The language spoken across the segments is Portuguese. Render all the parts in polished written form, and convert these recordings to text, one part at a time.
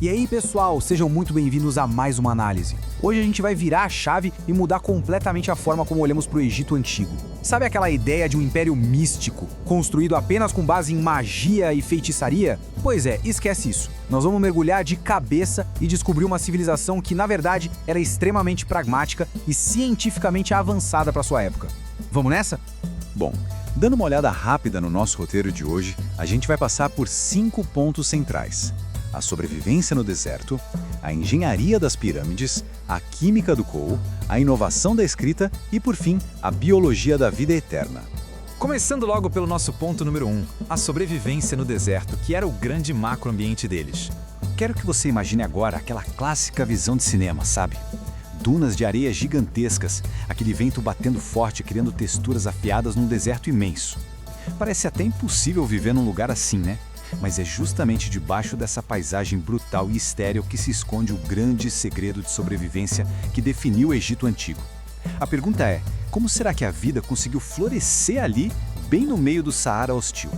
E aí, pessoal, sejam muito bem-vindos a mais uma análise. Hoje a gente vai virar a chave e mudar completamente a forma como olhamos para o Egito Antigo. Sabe aquela ideia de um império místico, construído apenas com base em magia e feitiçaria? Pois é, esquece isso. Nós vamos mergulhar de cabeça e descobrir uma civilização que, na verdade, era extremamente pragmática e cientificamente avançada para sua época. Vamos nessa? Bom, dando uma olhada rápida no nosso roteiro de hoje, a gente vai passar por 5 pontos centrais: a sobrevivência no deserto, a engenharia das pirâmides, a química do coal, a inovação da escrita e, por fim, a biologia da vida eterna. Começando logo pelo nosso ponto número 1, a sobrevivência no deserto, que era o grande macroambiente deles. Quero que você imagine agora aquela clássica visão de cinema, sabe? Dunas de areia gigantescas, aquele vento batendo forte, criando texturas afiadas num deserto imenso. Parece até impossível viver num lugar assim, né? Mas é justamente debaixo dessa paisagem brutal e estéril que se esconde o grande segredo de sobrevivência que definiu o Egito Antigo. A pergunta é, como será que a vida conseguiu florescer ali, bem no meio do Saara hostil?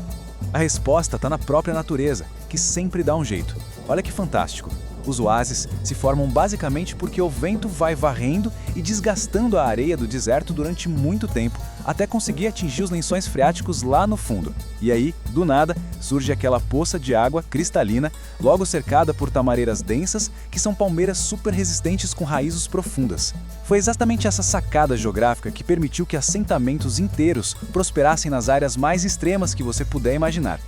A resposta está na própria natureza, que sempre dá um jeito. Olha que fantástico! Os oásis se formam basicamente porque o vento vai varrendo e desgastando a areia do deserto durante muito tempo, até conseguir atingir os lençóis freáticos lá no fundo. E aí, do nada, surge aquela poça de água cristalina, logo cercada por tamareiras densas, que são palmeiras super resistentes com raízes profundas. Foi exatamente essa sacada geográfica que permitiu que assentamentos inteiros prosperassem nas áreas mais extremas que você puder imaginar.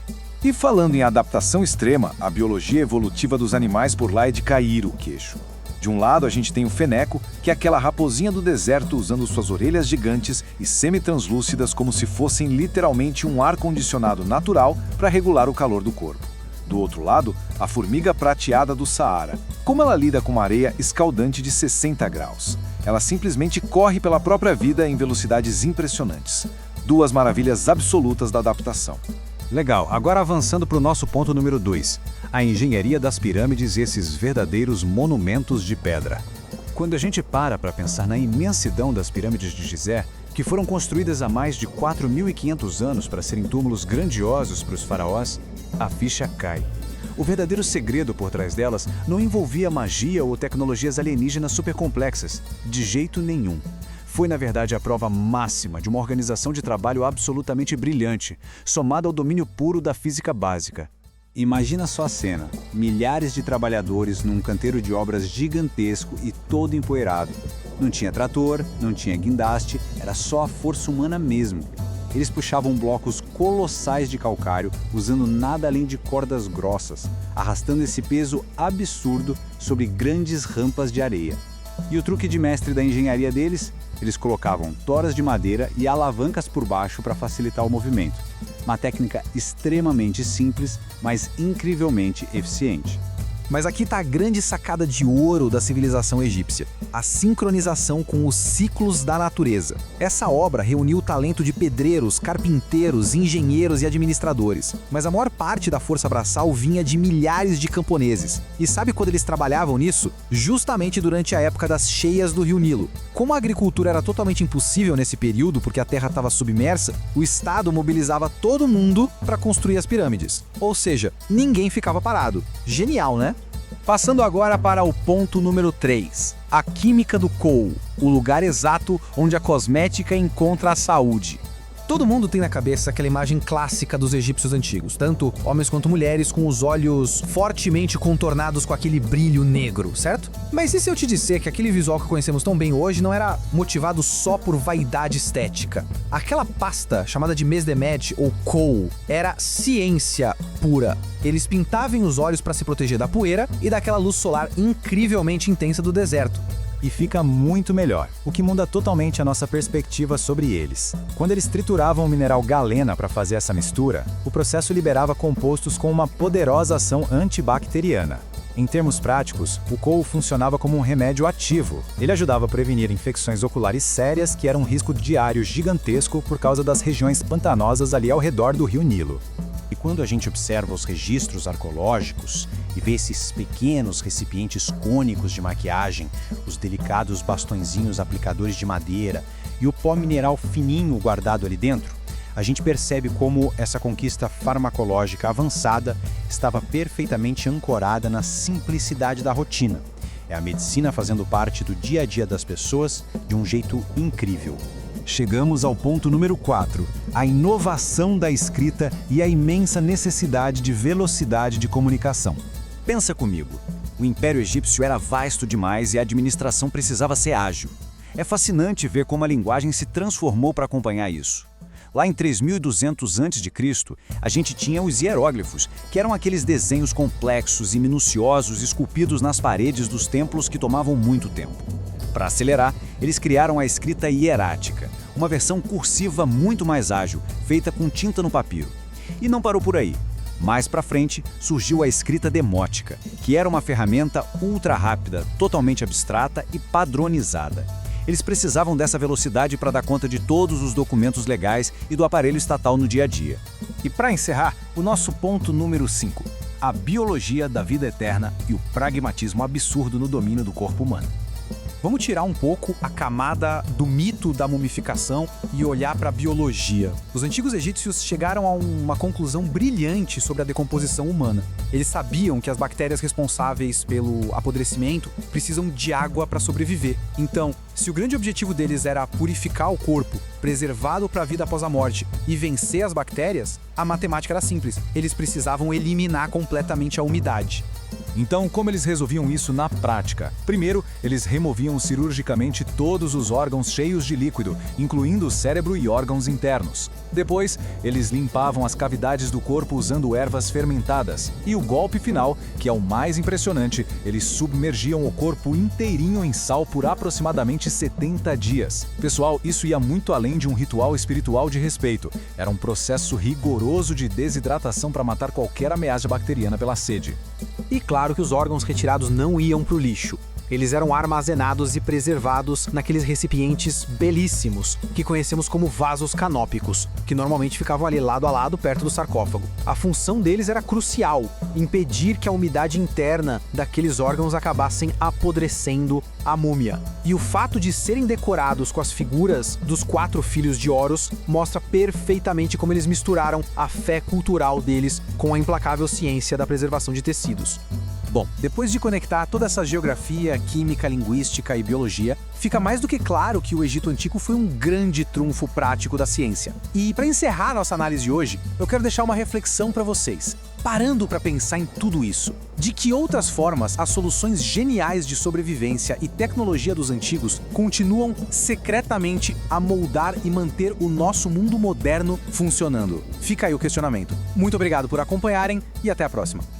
E falando em adaptação extrema, a biologia evolutiva dos animais por lá é de cair o queixo. De um lado a gente tem o feneco, que é aquela raposinha do deserto usando suas orelhas gigantes e semi-translúcidas como se fossem literalmente um ar-condicionado natural para regular o calor do corpo. Do outro lado, a formiga prateada do Saara. Como ela lida com uma areia escaldante de 60 graus? Ela simplesmente corre pela própria vida em velocidades impressionantes. Duas maravilhas absolutas da adaptação. Legal, agora avançando para o nosso ponto número 2, a engenharia das pirâmides e esses verdadeiros monumentos de pedra. Quando a gente para pensar na imensidão das pirâmides de Gizé, que foram construídas há mais de 4.500 anos para serem túmulos grandiosos para os faraós, a ficha cai. O verdadeiro segredo por trás delas não envolvia magia ou tecnologias alienígenas supercomplexas, de jeito nenhum. Foi, na verdade, a prova máxima de uma organização de trabalho absolutamente brilhante, somada ao domínio puro da física básica. Imagina só a cena: milhares de trabalhadores num canteiro de obras gigantesco e todo empoeirado. Não tinha trator, não tinha guindaste, era só a força humana mesmo. Eles puxavam blocos colossais de calcário, usando nada além de cordas grossas, arrastando esse peso absurdo sobre grandes rampas de areia. E o truque de mestre da engenharia deles? Eles colocavam toras de madeira e alavancas por baixo para facilitar o movimento. Uma técnica extremamente simples, mas incrivelmente eficiente. Mas aqui está a grande sacada de ouro da civilização egípcia: a sincronização com os ciclos da natureza. Essa obra reuniu o talento de pedreiros, carpinteiros, engenheiros e administradores. Mas a maior parte da força braçal vinha de milhares de camponeses. E sabe quando eles trabalhavam nisso? Justamente durante a época das cheias do Rio Nilo. Como a agricultura era totalmente impossível nesse período porque a terra estava submersa, o Estado mobilizava todo mundo para construir as pirâmides. Ou seja, ninguém ficava parado. Genial, né? Passando agora para o ponto número 3, a química do coal, o lugar exato onde a cosmética encontra a saúde. Todo mundo tem na cabeça aquela imagem clássica dos egípcios antigos, tanto homens quanto mulheres com os olhos fortemente contornados com aquele brilho negro, certo? Mas e se eu te disser que aquele visual que conhecemos tão bem hoje não era motivado só por vaidade estética? Aquela pasta chamada de Mesdemed ou coal era ciência pura. Eles pintavam os olhos para se proteger da poeira e daquela luz solar incrivelmente intensa do deserto. E fica muito melhor, o que muda totalmente a nossa perspectiva sobre eles. Quando eles trituravam o mineral galena para fazer essa mistura, o processo liberava compostos com uma poderosa ação antibacteriana. Em termos práticos, o coal funcionava como um remédio ativo. Ele ajudava a prevenir infecções oculares sérias que eram um risco diário gigantesco por causa das regiões pantanosas ali ao redor do Rio Nilo. E quando a gente observa os registros arqueológicos e vê esses pequenos recipientes cônicos de maquiagem, os delicados bastõezinhos aplicadores de madeira e o pó mineral fininho guardado ali dentro, a gente percebe como essa conquista farmacológica avançada estava perfeitamente ancorada na simplicidade da rotina. É a medicina fazendo parte do dia a dia das pessoas de um jeito incrível. Chegamos ao ponto número 4, a inovação da escrita e a imensa necessidade de velocidade de comunicação. Pensa comigo, o Império Egípcio era vasto demais e a administração precisava ser ágil. É fascinante ver como a linguagem se transformou para acompanhar isso. Lá em 3200 a.C., a gente tinha os hieróglifos, que eram aqueles desenhos complexos e minuciosos esculpidos nas paredes dos templos que tomavam muito tempo. Para acelerar, eles criaram a escrita hierática, uma versão cursiva muito mais ágil, feita com tinta no papiro. E não parou por aí. Mais para frente, surgiu a escrita demótica, que era uma ferramenta ultra rápida, totalmente abstrata e padronizada. Eles precisavam dessa velocidade para dar conta de todos os documentos legais e do aparelho estatal no dia a dia. E para encerrar, o nosso ponto número 5, a biologia da vida eterna e o pragmatismo absurdo no domínio do corpo humano. Vamos tirar um pouco a camada do mito da mumificação e olhar para a biologia. Os antigos egípcios chegaram a uma conclusão brilhante sobre a decomposição humana. Eles sabiam que as bactérias responsáveis pelo apodrecimento precisam de água para sobreviver. Então, se o grande objetivo deles era purificar o corpo, preservá-lo para a vida após a morte e vencer as bactérias, a matemática era simples. Eles precisavam eliminar completamente a umidade. Então, como eles resolviam isso na prática? Primeiro, eles removiam cirurgicamente todos os órgãos cheios de líquido, incluindo o cérebro e órgãos internos. Depois, eles limpavam as cavidades do corpo usando ervas fermentadas. E o golpe final, que é o mais impressionante, eles submergiam o corpo inteirinho em sal por aproximadamente 70 dias. Pessoal, isso ia muito além de um ritual espiritual de respeito. Era um processo rigoroso de desidratação para matar qualquer ameaça bacteriana pela sede. E claro que os órgãos retirados não iam para o lixo. Eles eram armazenados e preservados naqueles recipientes belíssimos, que conhecemos como vasos canópicos, que normalmente ficavam ali lado a lado perto do sarcófago. A função deles era crucial, impedir que a umidade interna daqueles órgãos acabassem apodrecendo a múmia. E o fato de serem decorados com as figuras dos 4 filhos de Horus mostra perfeitamente como eles misturaram a fé cultural deles com a implacável ciência da preservação de tecidos. Bom, depois de conectar toda essa geografia, química, linguística e biologia, fica mais do que claro que o Egito Antigo foi um grande trunfo prático da ciência. E para encerrar nossa análise hoje, eu quero deixar uma reflexão para vocês. Parando para pensar em tudo isso, de que outras formas as soluções geniais de sobrevivência e tecnologia dos antigos continuam secretamente a moldar e manter o nosso mundo moderno funcionando? Fica aí o questionamento. Muito obrigado por acompanharem e até a próxima.